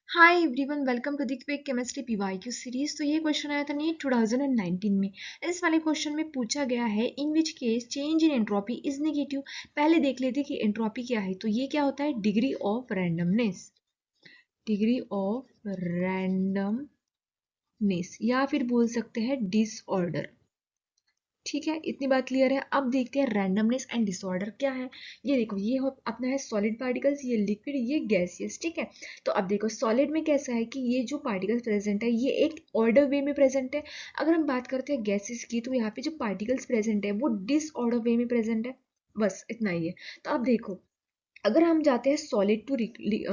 Hi everyone, welcome to the quick chemistry PYQ series. तो ये question आया था नीट 2019 में। इस वाले क्वेश्चन में पूछा गया है in which case change in entropy is negative. पहले देख लेते कि एंट्रोपी क्या है। तो ये क्या होता है? Degree of randomness, degree of randomness, या फिर बोल सकते हैं डिसऑर्डर। ठीक है, इतनी बात क्लियर है। अब देखते हैं रैंडमनेस एंड डिसऑर्डर क्या है। ये देखो, ये अपना है सॉलिड पार्टिकल्स, ये लिक्विड, ये गैसियस। ठीक है, तो अब देखो सॉलिड में कैसा है कि ये जो पार्टिकल्स प्रेजेंट है ये एक ऑर्डर वे में प्रेजेंट है। अगर हम बात करते हैं गैसेस की, तो यहाँ पे जो पार्टिकल्स प्रेजेंट है वो डिसऑर्डर वे में प्रेजेंट है। बस इतना ही है। तो अब देखो, अगर हम जाते हैं सॉलिड टू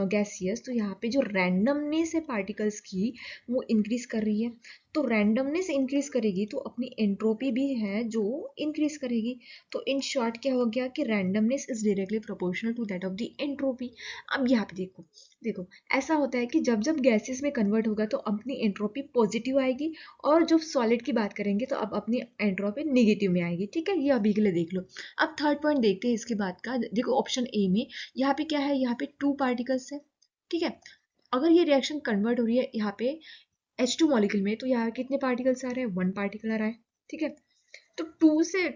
गैसियस, तो यहाँ पे जो रैंडमनेस है पार्टिकल्स की वो इंक्रीज कर रही है। तो रैंडमनेस इंक्रीज करेगी तो अपनी एंट्रोपी भी है जो इंक्रीज करेगी। तो इन शॉर्ट क्या हो गया कि randomness is directly proportional to that of the entropy. अब यहाँ पे देखो, देखो ऐसा होता है कि जब जब गैसेस में कन्वर्ट होगा तो अपनी एंट्रोपी पॉजिटिव आएगी, और जब सॉलिड की बात करेंगे तो अब अपनी एंट्रोपी निगेटिव में आएगी। ठीक है, ये अभी के लिए देख लो। अब थर्ड पॉइंट देखते हैं इसके बाद का। देखो ऑप्शन ए में यहाँ पे क्या है, यहाँ पे टू पार्टिकल्स है। ठीक है, अगर ये रिएक्शन कन्वर्ट हो रही है यहाँ पे H2 मॉलिक्यूल में, तो यहाँ कितने पार्टिकल्स आ रहे हैं? वन पार्टिकल आ रहा है। ठीक है, तो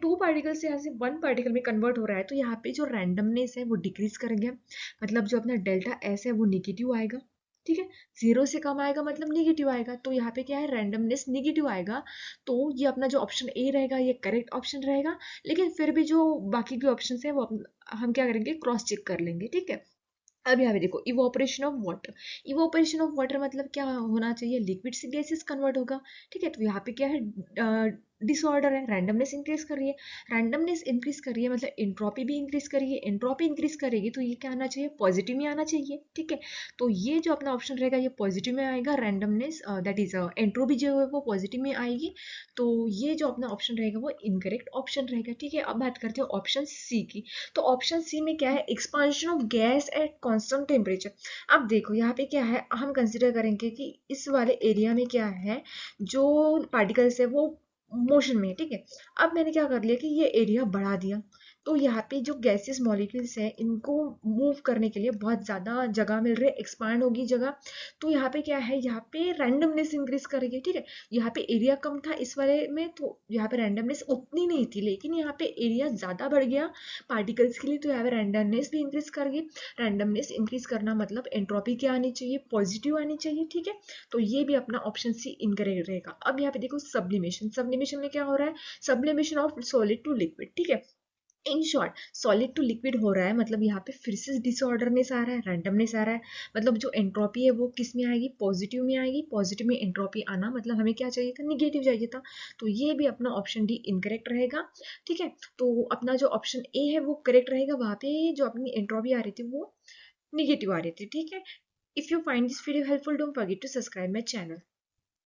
टू पार्टिकल से यहाँ से वन पार्टिकल में कन्वर्ट हो रहा है, तो यहाँ पे जो रैंडमनेस है वो डिक्रीज करेंगे। मतलब जो अपना डेल्टा एस है वो निगेटिव आएगा। ठीक है, जीरो से कम आएगा मतलब निगेटिव आएगा। तो यहाँ पे क्या है, रैंडमनेस निगेटिव आएगा। तो ये अपना जो ऑप्शन ए रहेगा ये करेक्ट ऑप्शन रहेगा। लेकिन फिर भी जो बाकी के ऑप्शन है वो हम क्या करेंगे, क्रॉस चेक कर लेंगे। ठीक है, अब यहाँ पे देखो, evaporation of water. Evaporation of water मतलब क्या होना चाहिए? लिक्विड से गैसेस कन्वर्ट होगा। ठीक है, तो यहाँ पे क्या है, डिसऑर्डर है, रैंडमनेस इंक्रीज कर रही है। रैंडमनेस इंक्रीज कर रही है मतलब एंट्रोपी भी इंक्रीज कर रही है। एंट्रोपी इंक्रीज करेगी तो ये क्या आना चाहिए? पॉजिटिव में आना चाहिए। ठीक है, तो ये जो अपना ऑप्शन रहेगा ये पॉजिटिव में आएगा। रैंडमनेस दैट इज एंट्रोपी जो है वो पॉजिटिव में आएगी। तो ये जो अपना ऑप्शन रहेगा वो इनकरेक्ट ऑप्शन रहेगा। ठीक है, अब बात करते हैं ऑप्शन सी की। तो ऑप्शन सी में क्या है? Expansion of gas at constant temperature. अब देखो यहाँ पे क्या है, हम कंसिडर करेंगे कि इस वाले एरिया में क्या है, जो पार्टिकल्स है वो मोशन में है। ठीक है, अब मैंने क्या कर लिया कि ये एरिया बढ़ा दिया। तो यहाँ पे जो गैसेस मॉलिक्यूल्स है इनको मूव करने के लिए बहुत ज़्यादा जगह मिल रही है, एक्सपांड होगी जगह। तो यहाँ पे क्या है, यहाँ पे रैंडमनेस इंक्रीज करेगी। ठीक है, यहाँ पे एरिया कम था इस वाले में, तो यहाँ पे रैंडमनेस उतनी नहीं थी, लेकिन यहाँ पे एरिया ज़्यादा बढ़ गया पार्टिकल्स के लिए, तो यहाँ पे रैंडमनेस भी इंक्रीज कर गई। रैंडमनेस इंक्रीज करना मतलब एंट्रोपी क्या आनी चाहिए? पॉजिटिव आनी चाहिए। ठीक है, तो ये भी अपना ऑप्शन सी इनकरेक्ट रहेगा। अब यहाँ पे देखो सब्लिमेशन। सब्लिमेशन में क्या हो रहा है? Sublimation of solid to liquid. ठीक है, in short solid to liquid हो रहा है, मतलब यहाँ पे फिर से डिसऑर्डरनेस आ रहा है, रैंडमनेस आ रहा है। मतलब जो एंट्रोपी है वो किस में आएगी? पॉजिटिव में आएगी। पॉजिटिव में एंट्रोपी आना मतलब हमें क्या चाहिए था? निगेटिव चाहिए था। तो ये भी अपना ऑप्शन डी इनकरेक्ट रहेगा। ठीक है, तो अपना जो ऑप्शन ए है वो करेक्ट रहेगा। वहां पे जो अपनी एंट्रोपी आ रही थी वो निगेटिव आ रही थी। ठीक है, if you find this video helpful don't forget to subscribe my channel.